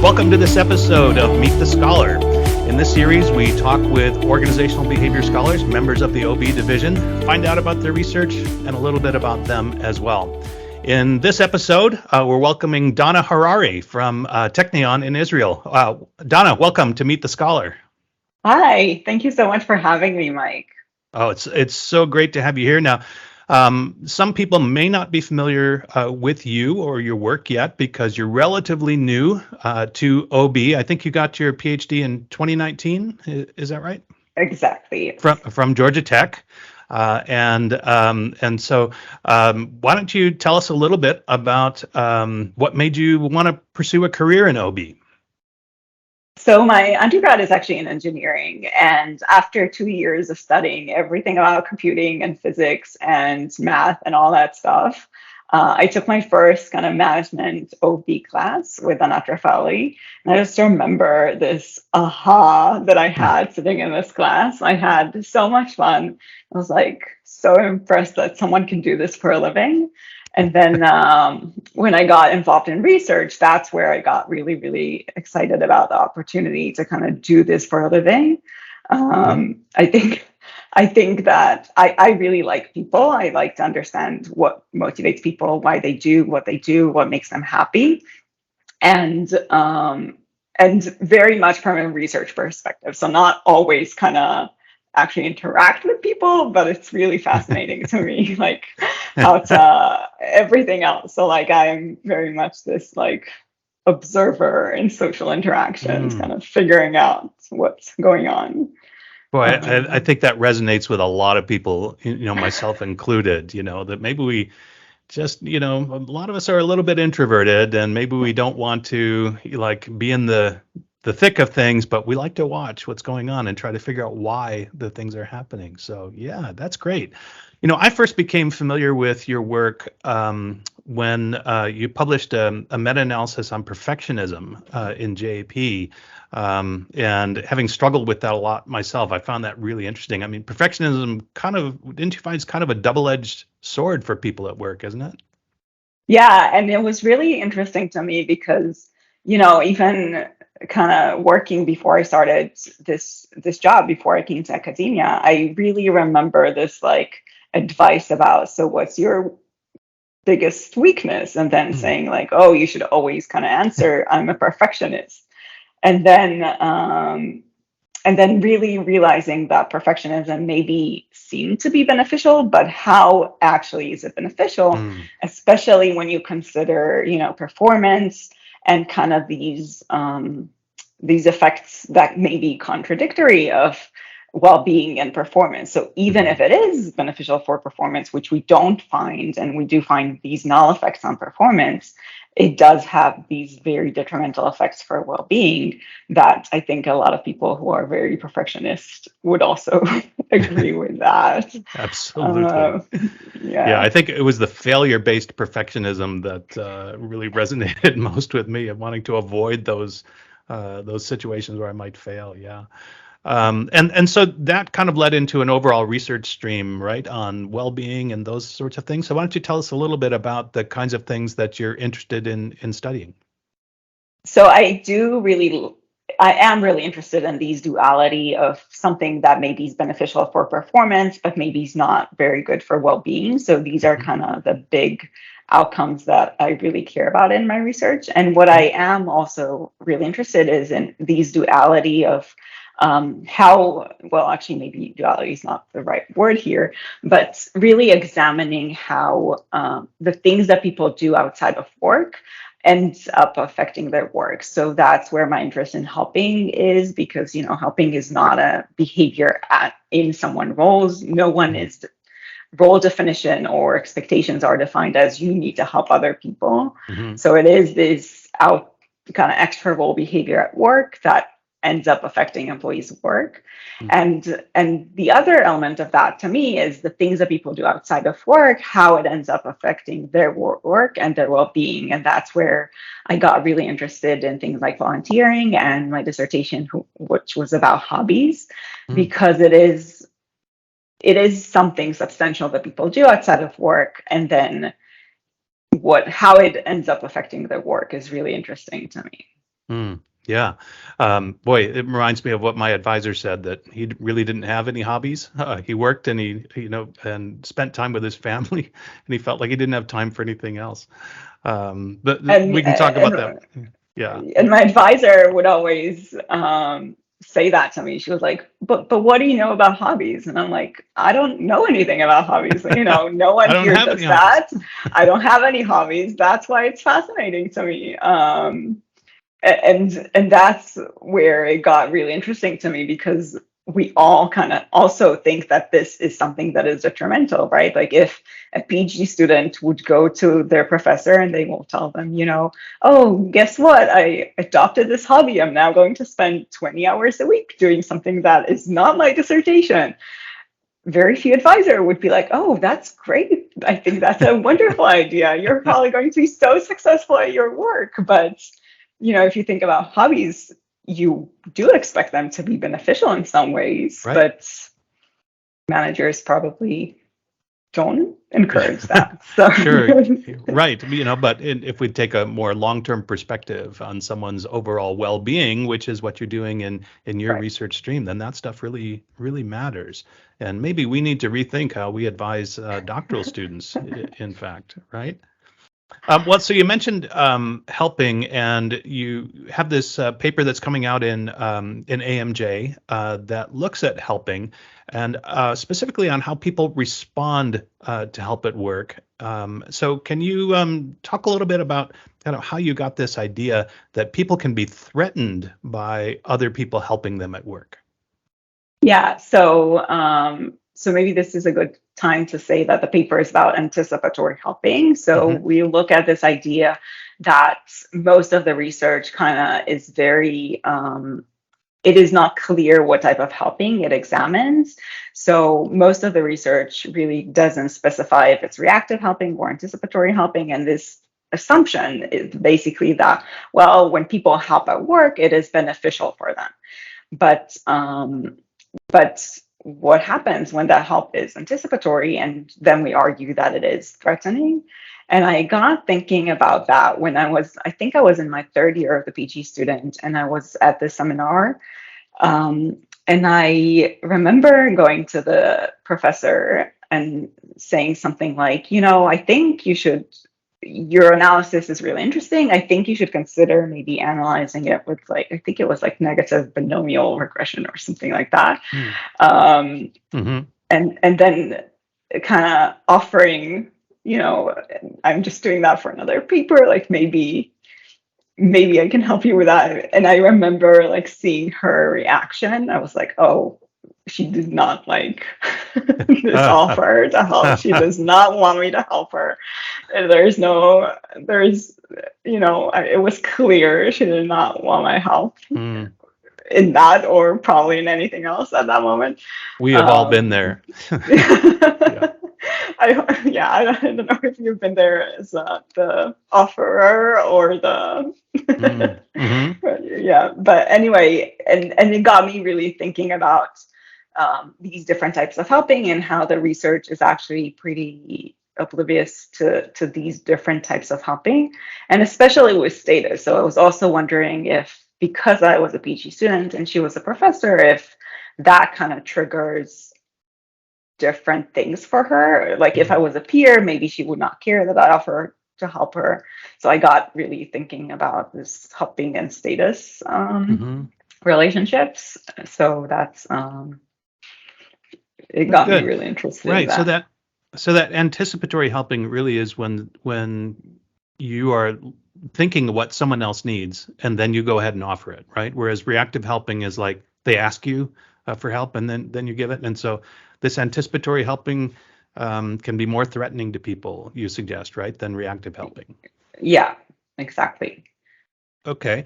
Welcome to this episode of Meet the Scholar. In this series, we talk with organizational behavior scholars, members of the OB division, find out about their research and a little bit about them as well. In this episode, we're welcoming Dana Harari from Technion in Israel. Dana, welcome to Meet the Scholar. Hi, thank you so much for having me, Mike. Oh, it's so great to have you here. Now, some people may not be familiar with you or your work yet because you're relatively new to OB. I think you got your PhD in 2019. Is that right? Exactly. From Georgia Tech. And so why don't you tell us a little bit about what made you want to pursue a career in OB? So my undergrad is actually in engineering, and after 2 years of studying everything about computing and physics and math and all that stuff, I took my first kind of management OB class with Dana Harari, and I just remember this aha that I had sitting in this class. I had so much fun. I was like so impressed that someone can do this for a living. And then when I got involved in research, that's where I got really, really excited about the opportunity to kind of do this for a living. I think that I really like people. I like to understand what motivates people, why they do, what makes them happy, and very much from a research perspective. So not always kind of actually interact with people, but it's really fascinating to me, like how to everything else. So like I'm very much this like observer in social interactions, kind of figuring out what's going on. Boy, I think that resonates with a lot of people, myself included, that maybe we just, a lot of us are a little bit introverted and maybe we don't want to like be in the thick of things, but we like to watch what's going on and try to figure out why the things are happening. So yeah, that's great. I first became familiar with your work when you published a meta-analysis on perfectionism in JAP. And having struggled with that a lot myself, I found that really interesting. I mean, perfectionism didn't you find it's kind of a double-edged sword for people at work, isn't it? Yeah, and it was really interesting to me because, even kind of working before I started this job, before I came to academia, I really remember this like advice about, so what's your biggest weakness? And then saying like, oh, you should always kind of answer, I'm a perfectionist. And then really realizing that perfectionism maybe seemed to be beneficial, but how actually is it beneficial, especially when you consider, performance and kind of these effects that may be contradictory of well-being and performance. So even if it is beneficial for performance, which we don't find, and we do find these null effects on performance, it does have these very detrimental effects for well-being that I think a lot of people who are very perfectionist would also agree with that. Absolutely. Yeah, I think it was the failure-based perfectionism that really resonated most with me, of wanting to avoid those situations where I might fail. Yeah. And so that kind of led into an overall research stream, right, on well-being and those sorts of things. So why don't you tell us a little bit about the kinds of things that you're interested in studying? So I am really interested in these duality of something that maybe is beneficial for performance, but maybe is not very good for well-being. So these are kind of the big outcomes that I really care about in my research. And what I am also really interested is in these duality of actually maybe duality is not the right word here, but really examining how the things that people do outside of work ends up affecting their work. So that's where my interest in helping is, because, helping is not a behavior in someone's roles. No one is role definition or expectations are defined as you need to help other people. So it is this kind of extra role behavior at work that ends up affecting employees' work. And the other element of that to me is the things that people do outside of work, how it ends up affecting their work and their well-being. And that's where I got really interested in things like volunteering, and my dissertation, which was about hobbies, because it is something substantial that people do outside of work, and then how it ends up affecting their work is really interesting to me. Mm, yeah. Boy, it reminds me of what my advisor said, that he really didn't have any hobbies. He worked and and spent time with his family, and he felt like he didn't have time for anything else. But And we can talk about that. and Yeah. and my advisor would always say that to me. She was like, but what do you know about hobbies? And I'm like, I don't know anything about hobbies. No I one don't here have any does hobbies. that. I don't have any hobbies. That's why it's fascinating to me. And that's where it got really interesting to me, because we all kind of also think that this is something that is detrimental, right? Like if a PG student would go to their professor and they will tell them, oh, guess what? I adopted this hobby. I'm now going to spend 20 hours a week doing something that is not my dissertation. Very few advisor would be like, oh, that's great. I think that's a wonderful idea. You're probably going to be so successful at your work. But, if you think about hobbies, you do expect them to be beneficial in some ways, Right. but managers probably don't encourage that. So, Sure, right. But if we take a more long-term perspective on someone's overall well-being, which is what you're doing in your right. research stream, then that stuff really, really matters. And maybe we need to rethink how we advise doctoral students, in fact, right? Well, so you mentioned helping, and you have this paper that's coming out in AMJ that looks at helping, and specifically on how people respond to help at work. So, can you talk a little bit about kind of how you got this idea that people can be threatened by other people helping them at work? Yeah, so maybe this is a good time to say that the paper is about anticipatory helping. So Hmm. we look at this idea that most of the research kind of is very it is not clear what type of helping it examines. So most of the research really doesn't specify if it's reactive helping or anticipatory helping. And this assumption is basically that, well, when people help at work, it is beneficial for them. But what happens when that help is anticipatory, and then we argue that it is threatening? And I got thinking about that when I think I was in my third year of the PG student, and I was at this seminar. And I remember going to the professor and saying something like, I think your analysis is really interesting. I think you should consider maybe analyzing it with, like, I think it was like negative binomial regression or something like that. Um, Mm-hmm. and then kind of offering, I'm just doing that for another paper, like maybe I can help you with that. And I remember like seeing her reaction. I was like, oh, she did not like this offer to help. She does not want me to help her. And it was clear she did not want my help Mm. in that, or probably in anything else at that moment. We have all been Um, there. Yeah. I don't know if you've been there as the offerer or the Mm-hmm. yeah, but anyway, and it got me really thinking about these different types of helping, and how the research is actually pretty oblivious to these different types of helping, and especially with status. So I was also wondering if, because I was a PG student and she was a professor, if that kind of triggers different things for her. Like if I was a peer, maybe she would not care that I offer to help her. So I got really thinking about this helping and status Mm-hmm. relationships. So that's it Very got me good. really interested in Right. So that. that anticipatory helping really is when you are thinking what someone else needs, and then you go ahead and offer it, right? Whereas reactive helping is like they ask you for help, and then you give it. And so this anticipatory helping can be more threatening to people, you suggest, right, than reactive helping. Yeah, exactly. Okay.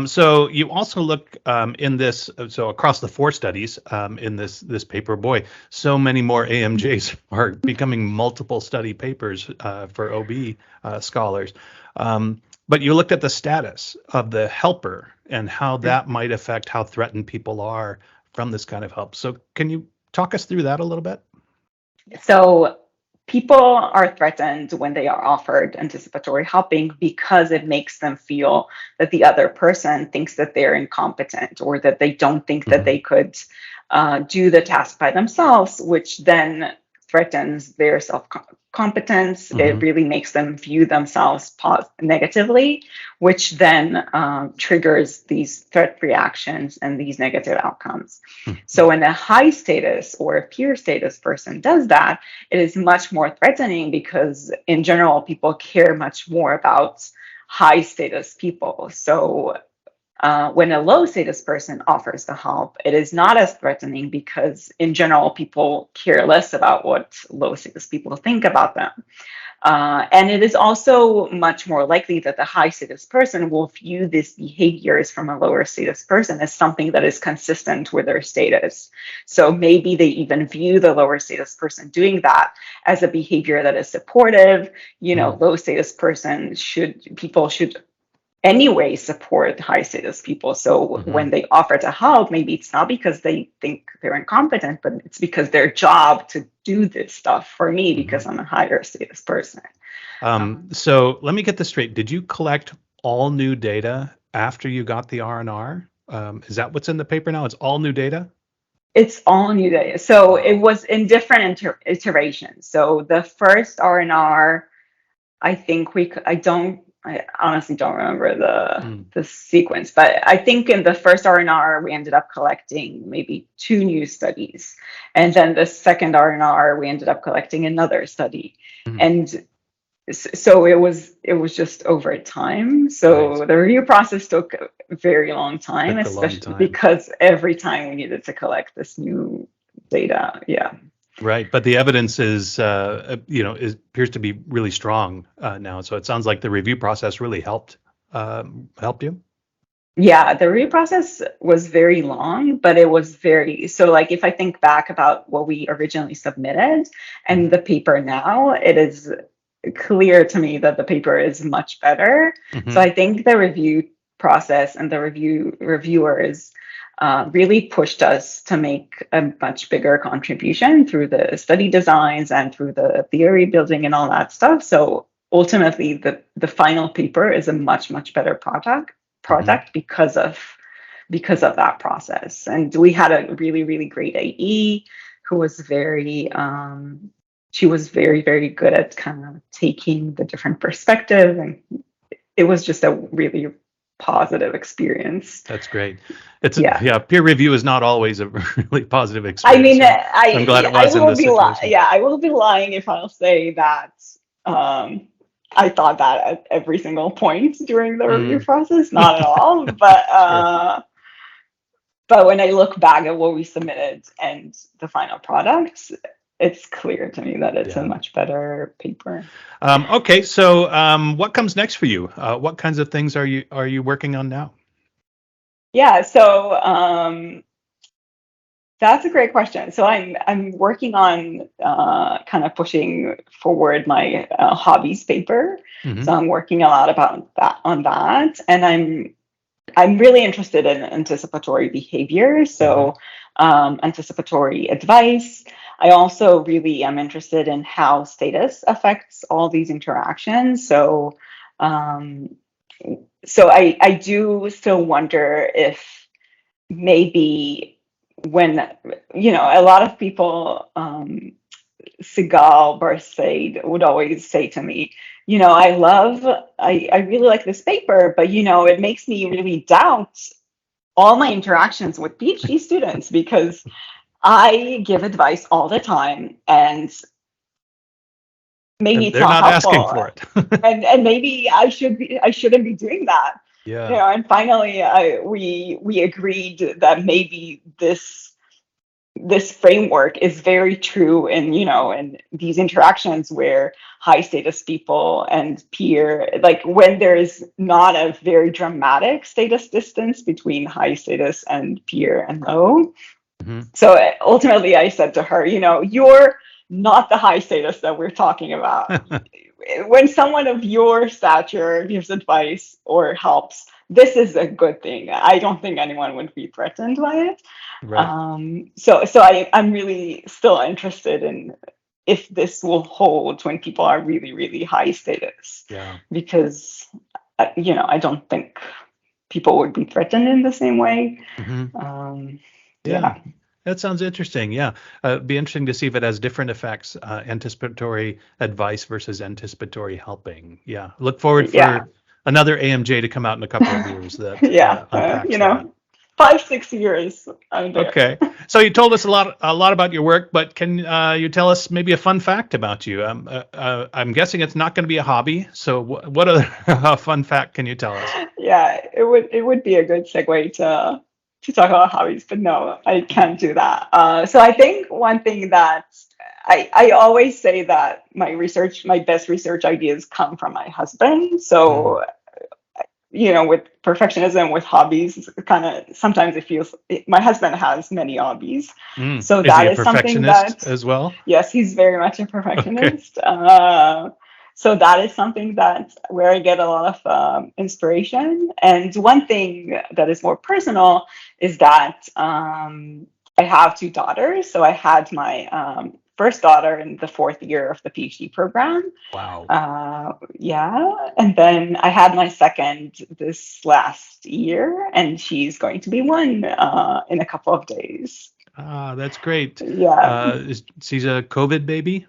So you also look in this, so across the four studies in this paper, boy, so many more AMJs are becoming multiple study papers for OB scholars. But you looked at the status of the helper and how that might affect how threatened people are from this kind of help. So can you talk us through that a little bit? So people are threatened when they are offered anticipatory helping because it makes them feel that the other person thinks that they're incompetent or that they don't think that Hmm. they could do the task by themselves, which then threatens their self competence. It Hmm. really makes them view themselves negatively, which then triggers these threat reactions and these negative outcomes. So when a high status or a peer status person does that, it is much more threatening because in general people care much more about high status people. So when a low status person offers the help, it is not as threatening because in general people care less about what low status people think about them. And it is also much more likely that the high status person will view these behaviors from a lower status person as something that is consistent with their status. So maybe they even view the lower status person doing that as a behavior that is supportive. You know, Hmm. low status people should anyway support high status people. So Hmm. when they offer to help, maybe it's not because they think they're incompetent, but it's because their job to do this stuff for me Hmm. because I'm a higher status person. So let me get this straight. Did you collect all new data after you got the R&R? Is that what's in the paper now? It's all new data? It's all new data. So it Wow. was in different iterations. So the first R&R, I think I honestly don't remember Mm. the sequence, but I think in the first R&R we ended up collecting maybe two new studies, and then the second R&R we ended up collecting another study, Mm. and so it was just over time. Right. So the review process took a very long time, Took a long especially time. because every time we needed to collect this new data. Yeah. Right. But the evidence appears to be really strong now. So it sounds like the review process really helped you. Yeah, the review process was very long, but it was very so like if I think back about what we originally submitted and the paper now, it is clear to me that the paper is much better. So Mm-hmm. I think the review process and the reviewers really pushed us to make a much bigger contribution through the study designs and through the theory building and all that stuff. So ultimately, the final paper is a much better Mm-hmm. product because of that process. And we had a really great AE who was she was very good at kind of taking the different perspective, and it was just a really positive experience. That's great. It's Yeah. yeah, peer review is not always a really positive I experience. mean, So I'm glad it was in this situation. I will be lying if I'll say that um, I thought that at every single point during the review Mm. process. Not at all, Sure. but when I look back at what we submitted and the final product, it's clear to me that it's a Yeah. much better paper. Okay. So what comes next for you? What kinds of things are you working on now? Yeah, so that's a great question. So I'm working on kind of pushing forward my hobbies paper. Mm-hmm. So I'm working a lot about that on that, and I'm really interested in anticipatory behavior. Mm-hmm. So anticipatory advice. I also really am interested in how status affects all these interactions. Um, so I do still wonder if maybe when a lot of people Sigal Barsaid would always say to me, I really like this paper, but it makes me really doubt all my interactions with PhD students because I give advice all the time and maybe And it's they're not not asking helpful, for it. and maybe I shouldn't be doing that. Yeah. And finally we agreed that maybe this framework is very true in these interactions where high status people and peer, like when there's not a very dramatic status distance between high status and peer and low. Mm-hmm. So ultimately I said to her, you're not the high status that we're talking about. When someone of your stature gives advice or helps, this is a good thing. I don't think anyone would be threatened by it. Right. So I'm really still interested if this will hold when people are really, really high status, Yeah. because I don't think people would be threatened in the same way. Hmm. Um, Yeah. yeah, That sounds interesting. Yeah. It'd be interesting to see if it has different effects, anticipatory advice versus anticipatory helping. Yeah. Look forward yeah, for another AMJ to come out in a couple of years that yeah. unpacks that. 5, 6 years I'm there. Okay. So you told us a lot about your work, but can you tell us maybe a fun fact about you? I'm guessing it's not going to be a hobby. So what other fun fact can you tell us? Yeah, it would be a good segue to talk about hobbies, but no, I can't do that. So I think one thing that I always say that my best research ideas come from my husband. Mm. So with perfectionism, with hobbies, kind of sometimes my husband has many hobbies. Mm. So Is he that a is something perfectionist that, as well? yes, he's very much a Okay. perfectionist. So that is something that where I get a lot of inspiration. And one thing that is more personal is that I have two daughters. So I had my first daughter in the fourth year of the PhD program. Wow. Yeah. And then I had my second this last year, and she's going to be one in a couple of days. Ah, that's great. Yeah. She's a COVID baby,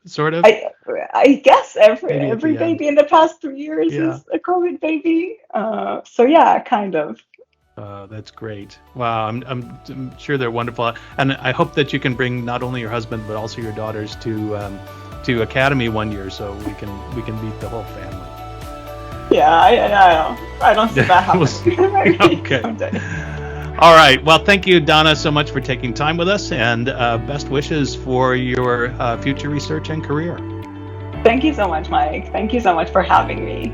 sort of. I I guess every Maybe at every the end. baby in the past 3 years Yeah. is a COVID baby. So yeah, kind of. That's great. Wow, I'm sure they're wonderful, and I hope that you can bring not only your husband but also your daughters to Academy one year, so we can meet the whole family. Yeah, I don't see that We'll happening. see. Maybe Okay. someday. All right. Well, thank you, Donna, so much for taking time with us, and best wishes for your future research and career. Thank you so much, Mike. Thank you so much for having me.